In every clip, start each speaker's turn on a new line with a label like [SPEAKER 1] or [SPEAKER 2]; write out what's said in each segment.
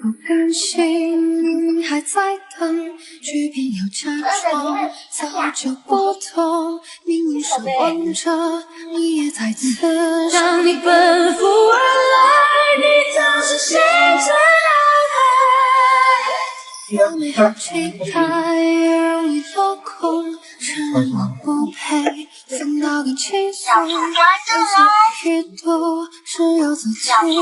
[SPEAKER 1] 不甘心，还在等，却偏要假装早就不懂。明明是望着，你也在此让你奔赴而来，你总是心在有美好期待，也容易落空。承认我不配，反倒更轻松。人生越多，只有自己才懂。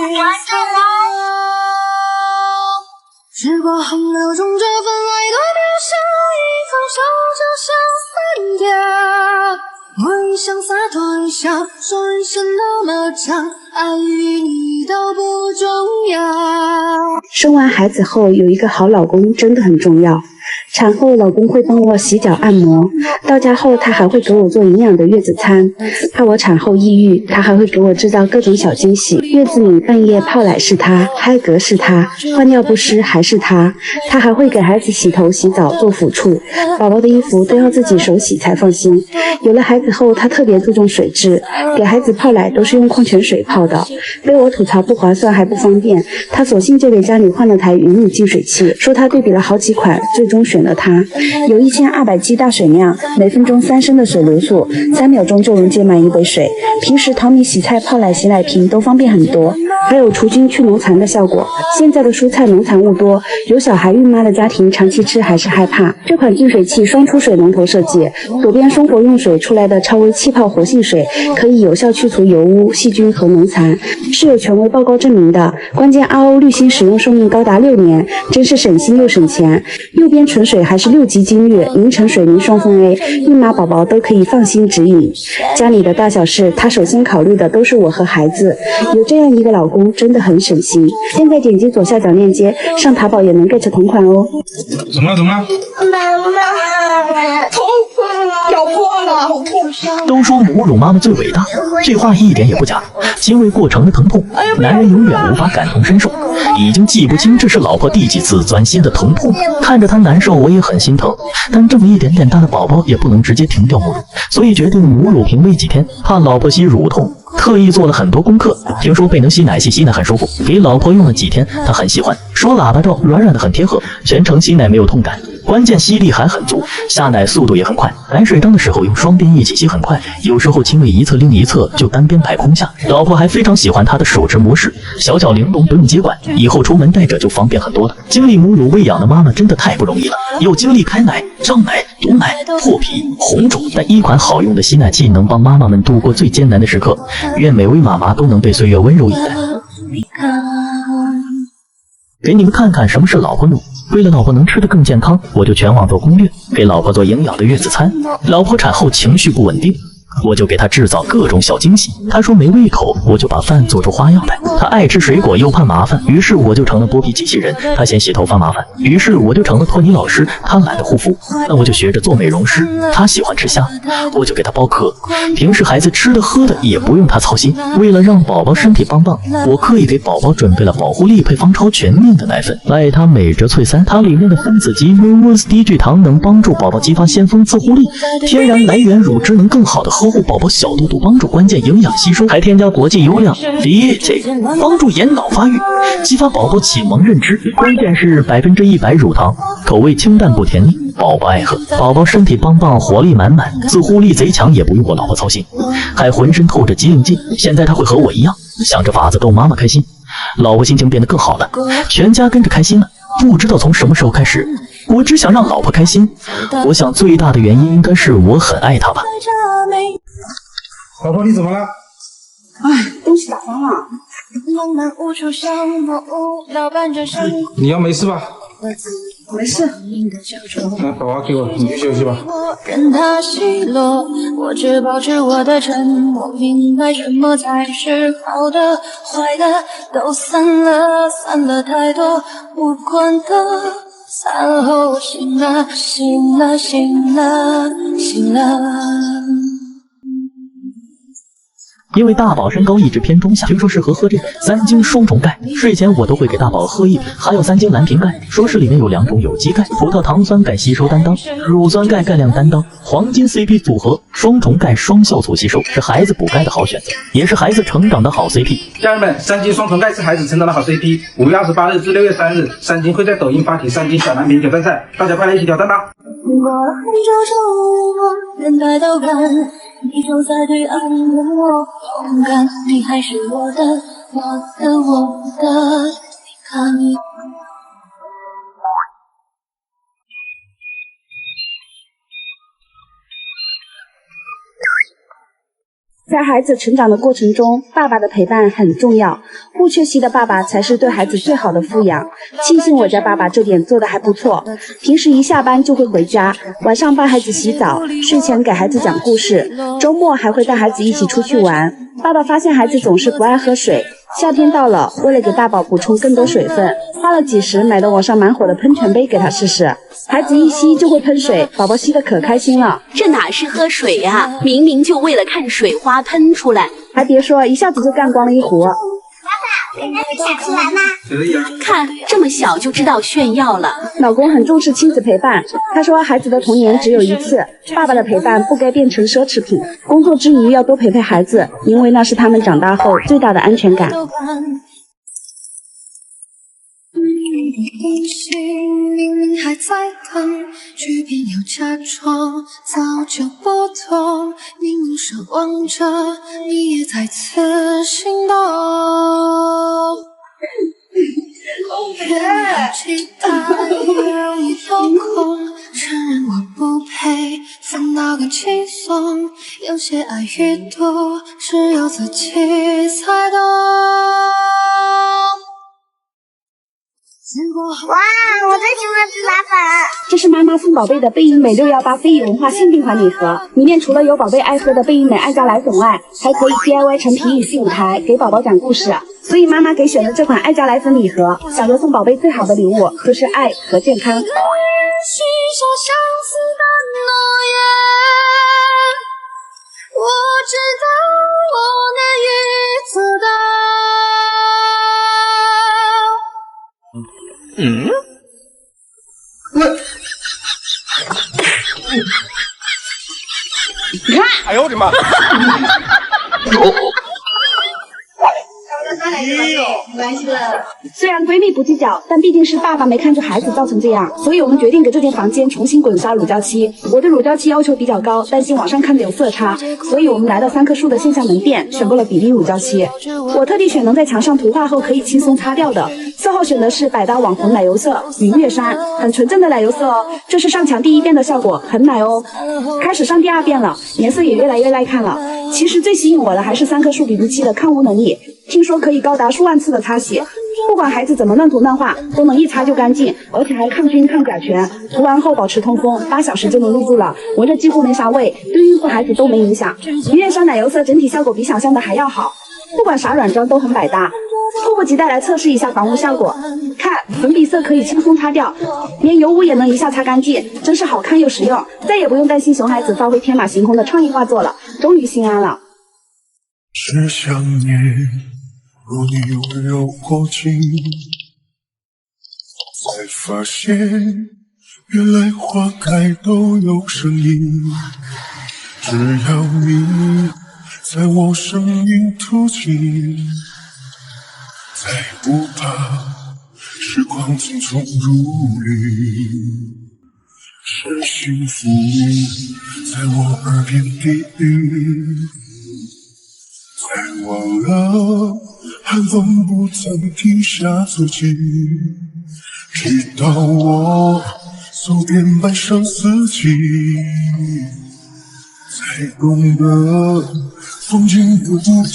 [SPEAKER 1] 时过洪流中，这份爱都渺小，一放手就像散掉。我一想洒脱一笑，说人生那么长，爱与你都不重要。
[SPEAKER 2] 生完孩子后有一个好老公真的很重要。产后老公会帮我洗脚按摩，到家后他还会给我做营养的月子餐，怕我产后抑郁，他还会给我制造各种小惊喜。月子里半夜泡奶是他，嗨嗝是他，换尿不湿还是他，他还会给孩子洗头洗澡做抚触，宝宝的衣服都要自己手洗才放心。有了孩子后他特别注重水质，给孩子泡奶都是用矿泉水泡的，被我吐槽不划算还不方便，他索性就给家里换了台云母净水器，说他对比了好几款，最终选了它。有1200G 大水量，每分钟3升的水流速，3秒钟就能接满一杯水。平时淘米洗菜泡奶洗奶瓶都方便很多，还有除菌去脓残的效果。现在的蔬菜农残物多，有小孩孕妈的家庭长期吃还是害怕。这款净水器双出水龙头设计，左边生活用水出来的超微气泡活性水可以有效去除油污、细菌和脓残，是有权威报告证明的。关键 RO 滤芯使用寿命高达6年，真是省心又省钱。右边纯水还是6级精略凝成水凝双酚 A， 孕妈宝宝都可以放心指引。家里的大小事，他首先考虑的都是我和孩子。有这样一个老公真的很省心。现在点击左下角链接，上淘宝也能 get 同款哦。
[SPEAKER 3] 怎么了？怎么了？
[SPEAKER 4] 妈妈，痛啊！要破了，好痛！
[SPEAKER 5] 都说母乳妈妈最伟大，这话一点也不假。经历过程的疼痛，男人永远无法感同身受，已经记不清这是老婆第几次钻心的疼痛。看着他难受，我也很心疼，但这么一点点大的宝宝也不能直接停掉母乳，所以决定母乳瓶喂几天，怕老婆吸乳痛。特意做了很多功课，听说贝能吸奶器吸奶很舒服，给老婆用了几天，她很喜欢，说喇叭罩软软的很贴合，全程吸奶没有痛感，关键吸力还很足，下奶速度也很快。来水缸的时候用双边一起吸很快，有时候亲喂一侧另一侧就单边排空下。老婆还非常喜欢她的手持模式，小巧玲珑不用接管，以后出门带着就方便很多了。经历母乳喂养的妈妈真的太不容易了，又经历开奶、胀奶、堵奶、破皮、红肿，但一款好用的吸奶器能帮妈妈们度过最艰难的时刻。愿每位妈妈都能被岁月温柔以待。给你们看看什么是老婆奴。为了老婆能吃得更健康，我就全网做攻略，给老婆做营养的月子餐。老婆产后情绪不稳定，我就给她制造各种小惊喜。她说没胃口，我就把饭做出花样来。她爱吃水果又怕麻烦，于是我就成了剥皮机器人。她嫌洗头发麻烦，于是我就成了托尼老师。她懒得护肤，那我就学着做美容师。她喜欢吃虾，我就给她剥壳。平时孩子吃的喝的也不用她操心。为了让宝宝身体棒棒，我刻意给宝宝准备了保护力配方超全面的奶粉，爱它美哲萃3，它里面的分子基 Rose 低聚糖能帮助宝宝激发先锋自护力，天然来源乳汁能更好的呵护宝宝小肚肚，帮助关键营养吸收，还添加国际优良 DHA， 帮助眼脑发育，激发宝宝启蒙认知。关键是100%乳糖，口味清淡不甜腻，宝宝爱喝。宝宝身体棒棒，活力满满，自护力贼强，也不用我老婆操心，还浑身透着机灵劲。现在他会和我一样，想着法子逗妈妈开心，老婆心情变得更好了，全家跟着开心了。不知道从什么时候开始，我只想让老婆开心。我想最大的原因应该是我很爱她吧。
[SPEAKER 3] 老婆，你怎么了？
[SPEAKER 2] 哎，东西打翻了。
[SPEAKER 3] 你要没事吧？
[SPEAKER 2] 没事。
[SPEAKER 3] 来，把娃给我，你去休息吧。
[SPEAKER 1] 任它奚落，我只保持我的沉默，明白什么才是好的，坏的都散了，散了太多无关的，散了后醒了，醒了，醒了，醒了。
[SPEAKER 5] 因为大宝身高一直偏中下，听说适合喝这个3斤双重钙，睡前我都会给大宝喝一瓶。还有3斤蓝瓶钙，说是里面有2种有机钙，葡萄糖酸钙吸收担当，乳酸钙钙量担当，黄金 CP 组合，双重钙双酵素吸收，是孩子补钙的好选择，也是孩子成长的好 CP。
[SPEAKER 3] 家人们，3斤双重钙是孩子成长的好 CP。5月28日至6月3日，3斤会在抖音发起3斤小蓝瓶挑战赛，大家快来一起挑战吧！
[SPEAKER 1] 过了很久之后，等待到晚，你就在对岸等我，勇敢，你还是我的，我的，我的，你看。
[SPEAKER 2] 在孩子成长的过程中，爸爸的陪伴很重要，不缺席的爸爸才是对孩子最好的富养。庆幸我家爸爸这点做得还不错，平时一下班就会回家，晚上帮孩子洗澡，睡前给孩子讲故事，周末还会带孩子一起出去玩。爸爸发现孩子总是不爱喝水，夏天到了，为了给大宝补充更多水分，花了几十买的网上蛮火的喷泉杯给他试试。孩子一吸就会喷水，宝宝吸得可开心了。
[SPEAKER 6] 这哪是喝水呀，明明就为了看水花喷出来。
[SPEAKER 2] 还别说，一下子就干光了一壶。
[SPEAKER 7] 给他们打出来吗？
[SPEAKER 3] 可以啊。
[SPEAKER 6] 看这么小就知道炫耀了。
[SPEAKER 2] 老公很重视亲子陪伴，他说孩子的童年只有一次，爸爸的陪伴不该变成奢侈品。工作之余要多陪陪孩子，因为那是他们长大后最大的安全感。
[SPEAKER 1] 明明还在等，却偏要假装早就不懂。明明奢望着，你也再次心动。别让期待越容易落空，承认我不配，反倒更轻松。有些爱与毒，只有自己才懂。
[SPEAKER 7] 哇，我最喜欢吃拉粉。
[SPEAKER 2] 这是妈妈送宝贝的贝因美618非遗文化限定款礼盒，里面除了有宝贝爱喝的贝因美爱家奶粉外，还可以 DIY 成皮影戏舞台，给宝宝讲故事。所以妈妈给选的这款爱家奶粉礼盒，想着送宝贝最好的礼物就是爱和健康。
[SPEAKER 1] 许下相似的诺言，我知道我难以做到。
[SPEAKER 3] 你看，哎呦我的妈！
[SPEAKER 2] 虽然闺蜜不计较，但毕竟是爸爸没看住孩子造成这样，所以我们决定给这间房间重新滚刷乳胶漆。我对乳胶漆要求比较高，担心网上看的有色差，所以我们来到3棵树的线下门店，选购了比例乳胶漆。我特地选能在墙上涂画后可以轻松擦掉的，色号选的是百搭网红奶油色云月山，很纯正的奶油色哦。这是上墙第1遍的效果，很奶哦。开始上第2遍了，颜色也越来越耐看了。其实最吸引我的还是3棵树比例漆的抗污能力，听说可以高达数万次的擦洗，不管孩子怎么乱涂乱画，都能一擦就干净，而且还抗菌抗甲醛。涂完后保持通风，8小时就能入住了，闻着几乎没啥味，对孕妇孩子都没影响。云月山奶油色整体效果比想象的还要好，不管啥软装都很百搭。迫不及待来测试一下防污效果，看粉笔色可以轻松擦掉，连油污也能一下擦干净，真是好看又实用，再也不用担心熊孩子发挥天马行空的创意画作了，终于心安了。
[SPEAKER 8] 是想念，若你温柔过境，才发现原来花开都有声音。只要你在我生命途径，再不怕时光匆匆如旅。是幸福在我耳边低语，才忘了寒风不曾停下足迹，直到我走遍半生四季，才懂得风景不经意。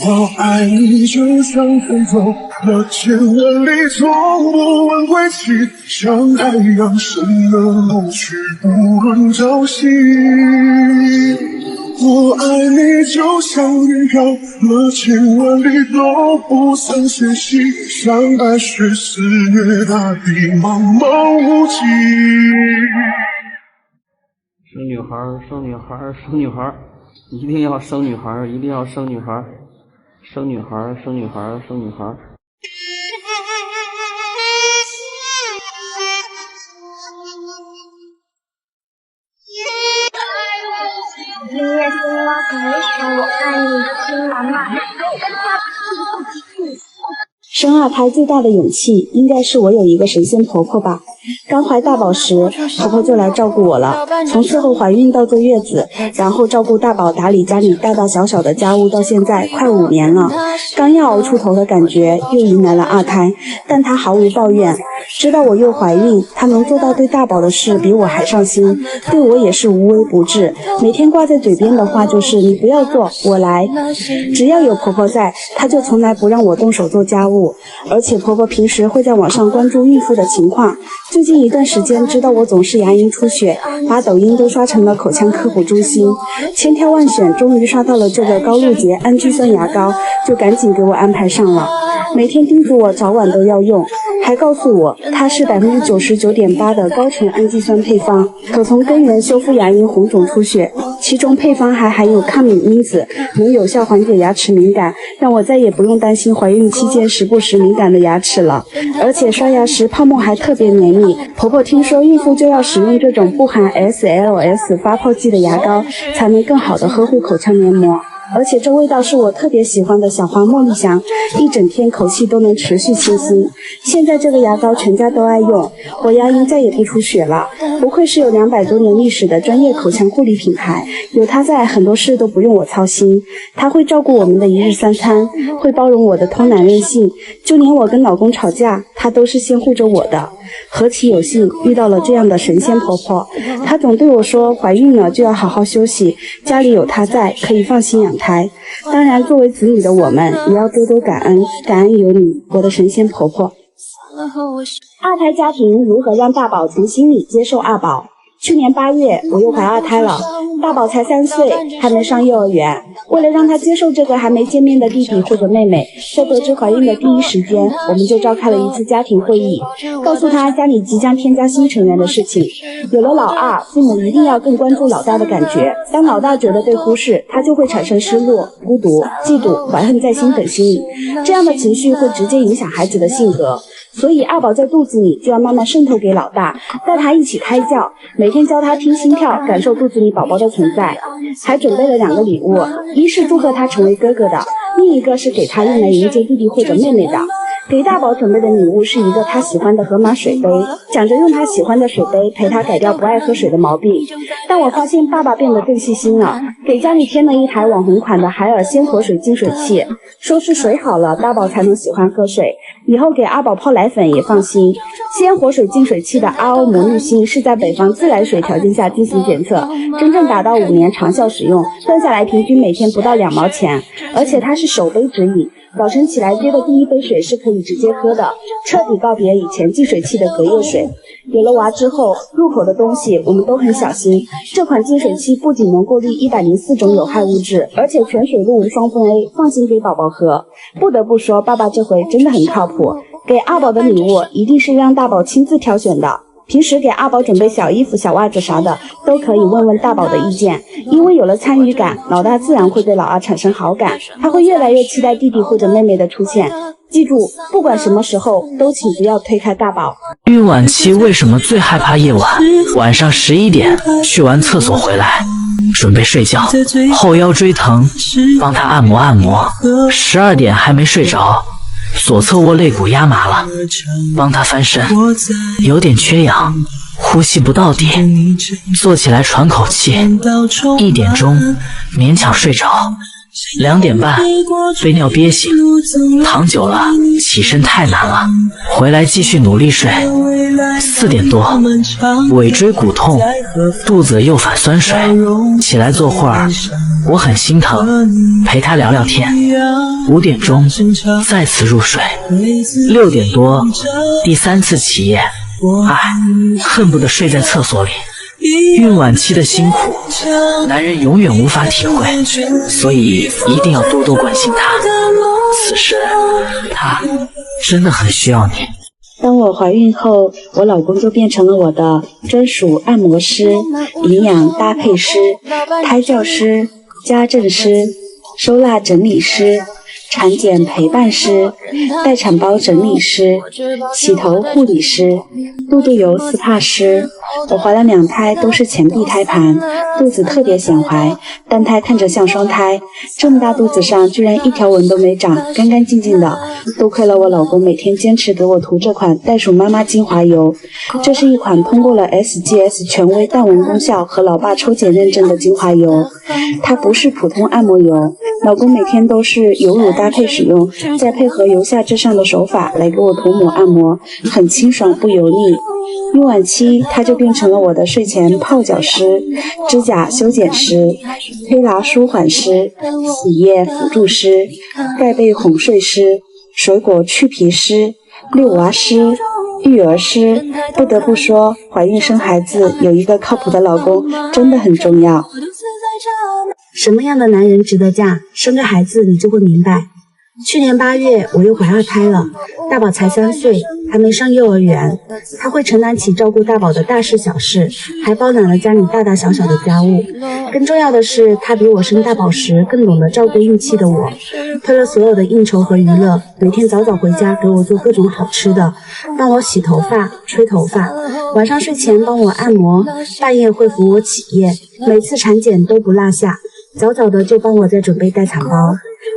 [SPEAKER 8] 我爱你就像飞走了千万里，从不问归期，像海洋深的路去，不论朝夕。我爱你就像云飘了千万里，都不曾歇息，像白雪肆虐大地，茫茫无际。
[SPEAKER 9] 生女孩，生女孩，生女孩，一定要生女孩，一定要生女孩，生女孩，生女孩，生女孩。
[SPEAKER 7] 今夜青蛙可一首我爱你，听妈妈。
[SPEAKER 2] 生二胎最大的勇气，应该是我有一个神仙婆婆吧。刚怀大宝时，婆婆就来照顾我了。从事后怀孕到坐月子，然后照顾大宝，打理家里大大小小的家务，到现在快5年了。刚要熬出头的感觉，又迎来了二胎，但她毫无抱怨。知道我又怀孕，她能做到对大宝的事比我还上心，对我也是无微不至。每天挂在嘴边的话就是你不要做，我来。只要有婆婆在，她就从来不让我动手做家务。而且婆婆平时会在网上关注孕妇的情况，最近一段时间知道我总是牙龈出血，把抖音都刷成了口腔科普中心，千挑万选，终于刷到了这个高露洁氨基酸牙膏，就赶紧给我安排上了。每天叮嘱我早晚都要用，还告诉我它是99.8%的高纯氨基酸配方，可从根源修复牙龈红肿出血，其中配方还含有抗敏因子，能有效缓解牙齿敏感，让我再也不用担心怀孕期间时不时敏感的牙齿了。而且刷牙时泡沫还特别绵密，婆婆听说孕妇就要使用这种不含 SLS 发泡剂的牙膏，才能更好的呵护口腔黏膜。而且这味道是我特别喜欢的小花茉莉香，一整天口气都能持续清新。现在这个牙膏全家都爱用，我牙龈再也不出血了。不愧是有200多年历史的专业口腔护理品牌，有它在，很多事都不用我操心。它会照顾我们的一日三餐，会包容我的偷懒任性，就连我跟老公吵架，它都是先护着我的。何其有幸遇到了这样的神仙婆婆，她总对我说怀孕了就要好好休息，家里有她在，可以放心养胎。当然作为子女的我们也要多多感恩，感恩有你，我的神仙婆婆。二胎家庭如何让大宝从心里接受二宝？去年8月我又怀二胎了，大宝才3岁，还没上幼儿园。为了让他接受这个还没见面的弟弟或者妹妹，在得知怀孕的第一时间，我们就召开了一次家庭会议，告诉他家里即将添加新成员的事情。有了老二，父母一定要更关注老大的感觉，当老大觉得被忽视，他就会产生失落、孤独、嫉妒、怀恨在心等心理，这样的情绪会直接影响孩子的性格。所以二宝在肚子里就要慢慢渗透给老大，带他一起胎教，每天教他听心跳，感受肚子里宝宝的存在。还准备了2个礼物，一是祝贺他成为哥哥的，另一个是给他用来迎接弟弟或者妹妹的。给大宝准备的礼物是一个他喜欢的河马水杯，讲着用他喜欢的水杯陪他改掉不爱喝水的毛病。但我发现爸爸变得更细心了，给家里添了一台网红款的海尔鲜活水净水器，说是水好了大宝才能喜欢喝水，以后给阿宝泡奶粉也放心。鲜活水净水器的 RO 模滤芯是在北方自来水条件下进行检测，真正达到5年长效使用，算下来平均每天不到2毛钱，而且它是手杯直饮，早晨起来接的第一杯水是可以直接喝的，彻底告别以前净水器的隔夜水。有了娃之后，入口的东西我们都很小心，这款净水器不仅能过滤104种有害物质，而且全水路无双酚 A， 放心给宝宝喝。不得不说，爸爸这回真的很靠谱，给二宝的礼物一定是让大宝亲自挑选的。平时给二宝准备小衣服、小袜子啥的，都可以问问大宝的意见，因为有了参与感，老大自然会对老二产生好感，他会越来越期待弟弟或者妹妹的出现。记住，不管什么时候，都请不要推开大宝。
[SPEAKER 5] 孕晚期为什么最害怕夜晚？晚上11点去完厕所回来，准备睡觉，后腰椎疼，帮他按摩按摩。12点还没睡着，左侧卧肋骨压麻了，帮他翻身，有点缺氧，呼吸不到底，坐起来喘口气。1点钟勉强睡着，2点半被尿憋醒，躺久了起身太难了，回来继续努力睡。4点多尾椎骨痛，肚子又反酸水，起来坐会儿，我很心疼，陪他聊聊天。5点钟再次入睡。6点多第3次起夜，恨不得睡在厕所里。孕晚期的辛苦，男人永远无法体会，所以一定要多多关心他。此时，他真的很需要你。
[SPEAKER 2] 当我怀孕后，我老公就变成了我的专属按摩师、营养搭配师、胎教师、家政师、收纳整理师、产检陪伴师、待产包整理师、洗头护理师、肚肚油 SPA 师。我怀了2胎，都是前臂胎盘，肚子特别显怀，单胎看着像双胎，这么大肚子上居然一条纹都没长，干干净净的。多亏了我老公每天坚持给我涂这款袋鼠妈妈精华油，这是一款通过了 SGS 权威淡纹功效和老爸抽检认证的精华油，它不是普通按摩油，老公每天都是油乳搭配使用，再配合由下至上的手法来给我涂抹按摩，很清爽不油腻。用晚期它就变成了我的睡前泡脚师、指甲修剪师、推拿舒缓师、洗液辅助师、盖被哄睡师、水果去皮师、遛娃师、育儿师。不得不说，怀孕生孩子有一个靠谱的老公真的很重要。什么样的男人值得嫁？生个孩子你就会明白。去年8月我又怀2胎了，大宝才3岁，还没上幼儿园，他会承担起照顾大宝的大事小事，还包揽了家里大大小小的家务。更重要的是，他比我生大宝时更懂得照顾孕期的我，推了所有的应酬和娱乐，每天早早回家给我做各种好吃的，帮我洗头发、吹头发，晚上睡前帮我按摩，半夜会扶我起夜，每次产检都不落下，早早的就帮我在准备待产包。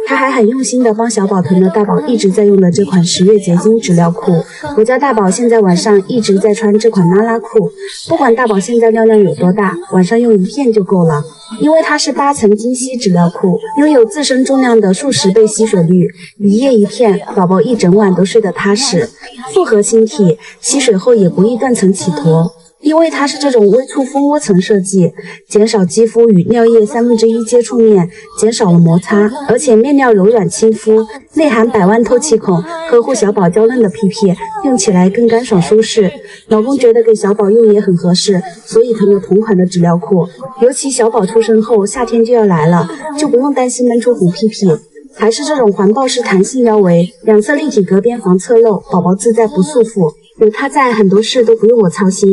[SPEAKER 2] 他还很用心的帮小宝囤了大宝一直在用的这款10月结晶纸尿裤，我家大宝现在晚上一直在穿这款拉拉裤，不管大宝现在尿量有多大，晚上用1片就够了，因为它是8层精吸纸尿裤，拥有自身重量的数十倍吸水率，一夜1片，宝宝一整晚都睡得踏实。复合芯体，吸水后也不易断层起坨，因为它是这种微粗蜂窝层设计，减少肌肤与尿液1/3接触面，减少了摩擦，而且面料柔软亲肤，内含100万透气孔，呵护小宝娇嫩的屁屁，用起来更干爽舒适。老公觉得给小宝用也很合适，所以囤了同款的纸尿裤。尤其小宝出生后，夏天就要来了，就不用担心闷出红屁屁。还是这种环抱式弹性腰围，两侧立体隔边防侧漏，宝宝自在不束缚。有他在，很多事都不用我操心。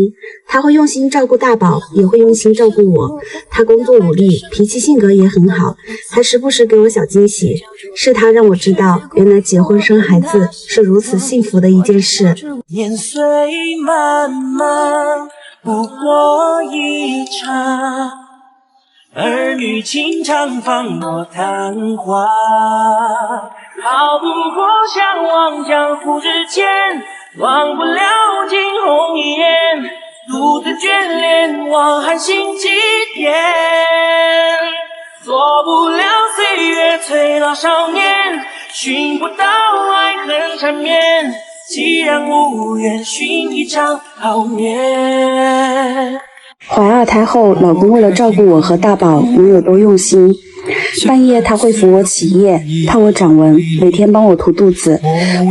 [SPEAKER 2] 他会用心照顾大宝，也会用心照顾我。他工作努力，脾气性格也很好，还时不时给我小惊喜。是他让我知道，原来结婚生孩子是如此幸福的一件事。
[SPEAKER 10] 年岁漫漫，不过一场，儿女情长放落昙花，逃不过向往江湖之间，忘不了惊鸿一眼，独自眷恋望寒星几点，做不了岁月催老少年，寻不到爱恨缠绵，既然无缘寻一场好眠。
[SPEAKER 2] 怀2胎后，老公为了照顾我和大宝能有多用心，半夜他会扶我起夜，怕我长纹，每天帮我涂肚子，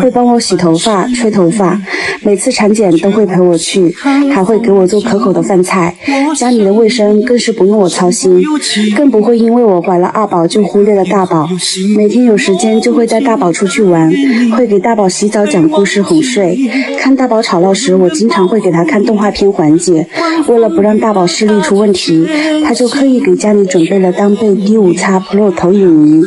[SPEAKER 2] 会帮我洗头发、吹头发，每次产检都会陪我去，还会给我做可口的饭菜。家里的卫生更是不用我操心，更不会因为我怀了2宝就忽略了大宝。每天有时间就会带大宝出去玩，会给大宝洗澡、讲故事、哄睡。看大宝吵闹时，我经常会给他看动画片缓解。为了不让大宝视力出问题，他就刻意给家里准备了当贝 D5X Pro 投影仪。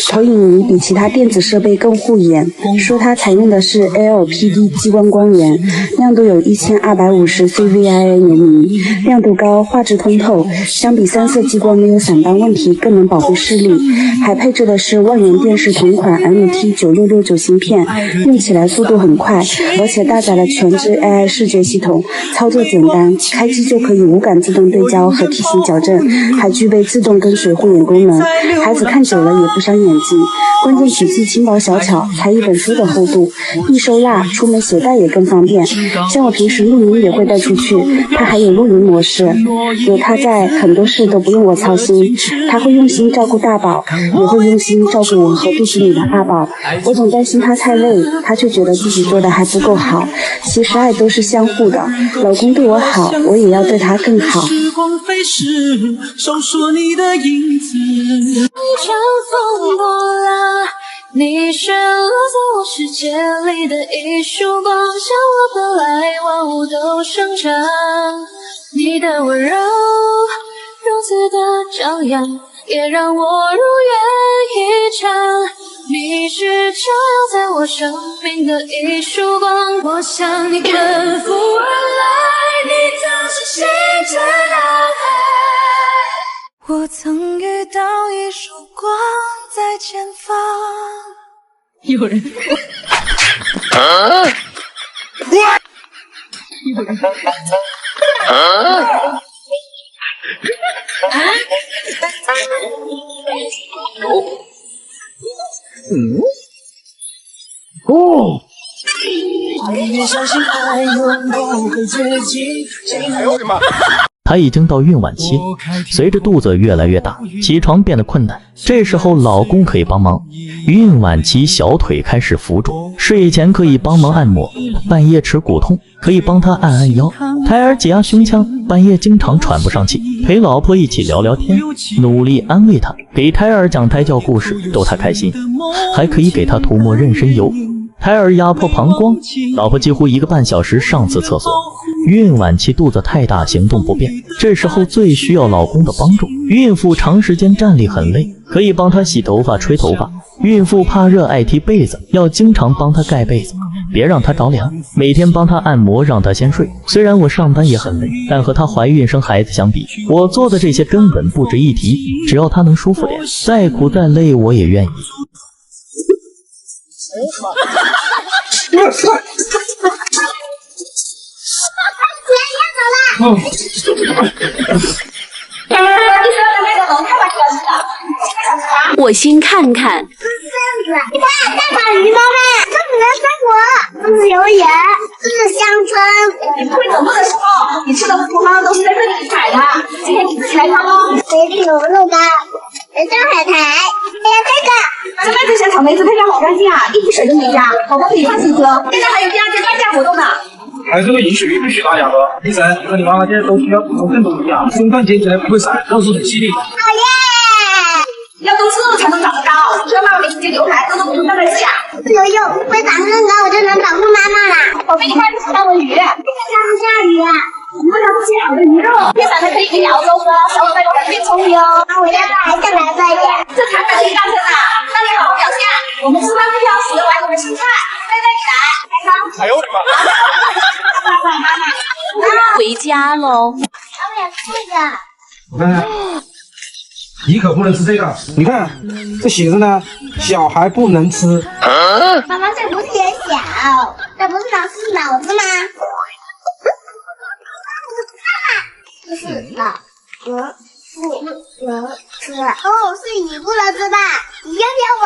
[SPEAKER 2] 投影仪比其他电子设备更护眼，说它采用的是 LPD 激光光源，亮度有1250 CVIA 年米，亮度高，画质通透，相比3色激光没有散斑问题，更能保护视力。还配置的是万元电视同款 MT9669芯片，用起来速度很快，而且搭载了全支 AI 视觉系统，操作简单，开机就可以无感自动对焦和体型矫正，还具备自动跟随护眼功能，孩子看久了也不伤眼睛。关键体积轻薄小巧，才1本书的厚度，易收纳，出门携带也更方便。像我平时露营也会带出去，它还有露营模式。有它在，很多事都不用我操心。他会用心照顾大宝，也会用心照顾我和肚子里的2宝。我总担心他太累，他却觉得自己做的还不够好。其实爱都是相互的，老公对我好，我也要对他更好。
[SPEAKER 10] 时光飞逝，搜索你的影子。
[SPEAKER 1] 你乘风破浪，你是落在我世界里的一束光，像我本来万物都生长。你的温柔如此的张扬，也让我如愿以偿。你是照耀在我生命的一束光，我向你奔赴而来，你曾是星辰大海。我曾遇到一束光在前方。有人。
[SPEAKER 5] 她已经到孕晚期，随着肚子越来越大，起床变得困难。这时候老公可以帮忙。孕晚期小腿开始浮肿，睡前可以帮忙按摩，半夜吃骨痛可以帮她按腰。胎儿挤压胸腔，半夜经常喘不上气，陪老婆一起聊聊天，努力安慰她，给胎儿讲胎教故事，逗她开心，还可以给她涂抹妊娠油。胎儿压迫膀胱，老婆几乎1个半小时上次厕所。孕晚期肚子太大，行动不便，这时候最需要老公的帮助。孕妇长时间站立很累，可以帮她洗头发、吹头发。孕妇怕热爱踢被子，要经常帮她盖被子，别让她着凉。每天帮她按摩，让她先睡。虽然我上班也很累，但和她怀孕生孩子相比，我做的这些根本不值一提。只要她能舒服点，再苦再累我也愿意。
[SPEAKER 6] 我先看看。
[SPEAKER 7] 你看，大宝鱼猫们，这只能生活，这是榴莲，这是香椿。
[SPEAKER 4] 会走路的时候，你吃的葡萄都是在这里采的。今天你自己来挑喽。
[SPEAKER 7] 梅子牛肉干，人上海苔，还有这个。
[SPEAKER 4] 这边这些草莓子配料好干净啊，一滴水都没加，宝宝可以放心喝。现在还有第2阶半价活动呢。
[SPEAKER 3] 还有这个饮水必须大家喝。医生，你和你妈妈现在都需要补充更多营养，身段接起来不会散，肉质很细腻。
[SPEAKER 7] 好耶！
[SPEAKER 4] 要多吃才能长得高，这妈妈没时间留孩子都补充蛋白质呀。
[SPEAKER 7] 游泳会长更高，我就能保护妈妈啦。
[SPEAKER 4] 宝贝，你看这是大文鱼，
[SPEAKER 7] 这是鲨鱼。
[SPEAKER 4] 我们要切好的鱼肉，这咱们可以给熬粥喝，小宝贝变聪明哦。
[SPEAKER 7] 我要不还想来这里？
[SPEAKER 4] 这产品可以大声啊，让你好好表现。我们吃饭不挑食，还我们生菜，妹妹你来，开张。
[SPEAKER 3] 哎呦我的妈！
[SPEAKER 6] 回家喽。
[SPEAKER 7] 我也吃这个。
[SPEAKER 3] 我看看，你可不能吃这个。你看这写着呢，小孩不能吃。
[SPEAKER 7] 妈妈，这不是也小，这不是脑子吗？这是脑子不能吃。哦，是你不能吃吧？你要不要我？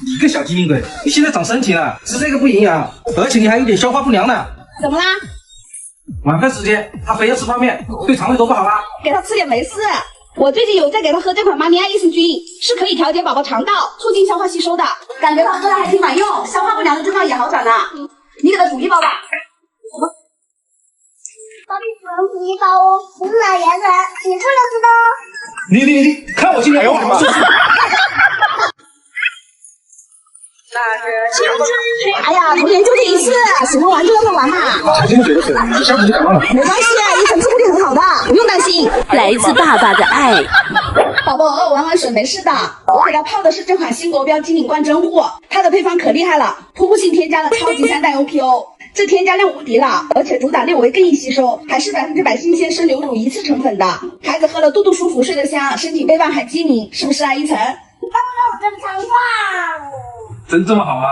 [SPEAKER 3] 你个小机灵鬼，你现在长身体了，吃这个不营养，而且你还有点消化不良呢。
[SPEAKER 4] 怎么啦？
[SPEAKER 3] 晚饭时间他非要吃泡面，对肠胃多不好啊。
[SPEAKER 4] 给他吃点没事。我最近有在给他喝这款妈咪爱益生菌，是可以调节宝宝肠道，促进消化吸收的，感觉他喝的还挺管用，消化不良的症状也好转了。你给他煮一包吧。
[SPEAKER 7] 宝贝，只能煮一包哦，不是老爷子，你不能吃的哦。
[SPEAKER 3] 你看我今天我的妈！
[SPEAKER 4] 哎呀，童年就这一次，喜欢玩就让他玩嘛。
[SPEAKER 3] 我真的觉得是，这下子就感冒了。
[SPEAKER 4] 没关系，医生治护力很好的，不用担心。
[SPEAKER 6] 来自爸爸的爱。
[SPEAKER 4] 宝宝偶尔玩玩水没事的，我给他泡的是这款新国标金领冠真护，它的配方可厉害了，瀑布性添加了超级3代 OPO， 这添加量无敌了，而且主打6维更易吸收，还是100%新鲜生牛乳一次成粉的，孩子喝了肚肚舒服，睡得香，身体倍棒还机灵，是不是啊，依晨？
[SPEAKER 7] 爸爸，我真长胖。
[SPEAKER 3] 真这么好吗？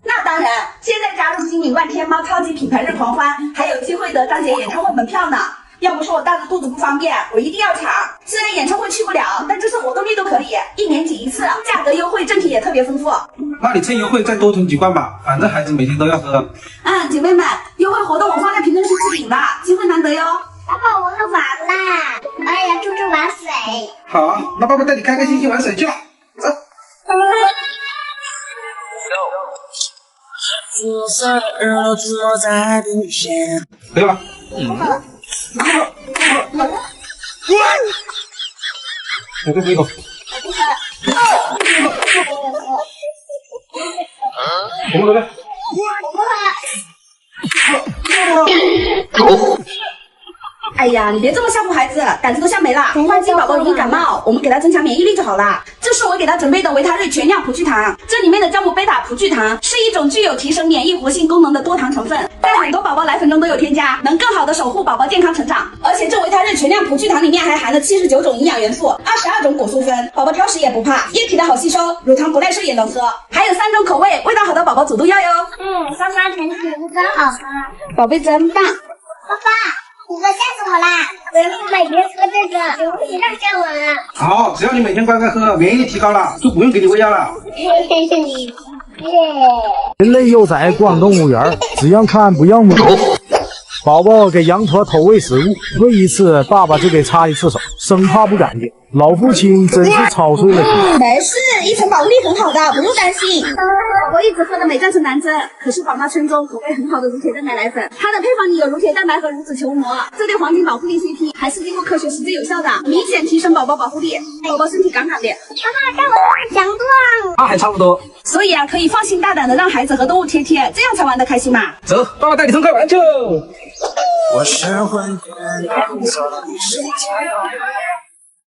[SPEAKER 4] 那当然，现在加入金领冠天猫超级品牌日狂欢，还有机会得张杰演唱会门票呢。要不说我大着肚子不方便，我一定要抢。虽然演唱会去不了，但这次活动力度可以，1年仅一次，价格优惠，赠品也特别丰富。
[SPEAKER 3] 那你趁优惠再多囤几罐吧，反正孩子每天都要喝。
[SPEAKER 4] 姐妹们，优惠活动我放在评论区置顶了，机会难得哟。
[SPEAKER 7] 爸爸，我要玩啦！哎呀，猪猪玩水。
[SPEAKER 3] 好啊，那爸爸带你开开心心玩水去了，走。
[SPEAKER 10] 左色的耳朵出没在地线。
[SPEAKER 3] 可以吧？我再喝一口。我们来。
[SPEAKER 4] 哎呀，你别这么吓唬孩子，胆子都吓没了。万一宝宝容易感冒，我们给他增强免疫力就好了。这是我给他准备的维他瑞全量葡聚糖，这里面的酵母贝塔葡聚糖是一种具有提升免疫活性功能的多糖成分，在很多宝宝奶粉中都有添加，能更好的守护宝宝健康成长。而且这维他瑞全量葡聚糖里面还含了79种营养元素，22种果素酚，宝宝挑食也不怕，液体的好吸收，乳糖不耐受也能喝，还有3种口味，味道好的宝宝组都要哟。
[SPEAKER 7] 妈妈甜甜的真好喝，
[SPEAKER 4] 宝贝真棒。
[SPEAKER 7] 爸爸，你可吓死我啦！我要每天喝这个，你不许让吓我了。
[SPEAKER 3] 好，只要你每天乖乖喝，免疫力提高了，就不用给你喂药了。
[SPEAKER 11] 人类幼崽逛动物园，只让看不让摸。宝宝给羊驼偷喂食物，喂一次爸爸就给擦一次手，生怕不干净。老父亲真是操碎了心。
[SPEAKER 4] 没事，一晨保护力很好的，不用担心。宝宝一直喝的美赞纯蓝针，可是宝妈村中口味很好的乳铁蛋白奶粉，它的配方里有乳铁蛋白和乳脂球膜，这对黄金保护力 CP 还是经过科学实证有效的，明显提升宝宝保护力，宝宝身体杠杠的。
[SPEAKER 7] 爸爸，但我很强壮。
[SPEAKER 3] 那还差不多。
[SPEAKER 4] 所以啊，可以放心大胆的让孩子和动物贴贴，这样才玩得开心嘛。
[SPEAKER 3] 走，爸爸带你上快玩去。
[SPEAKER 8] 我是混沌，走到你身前。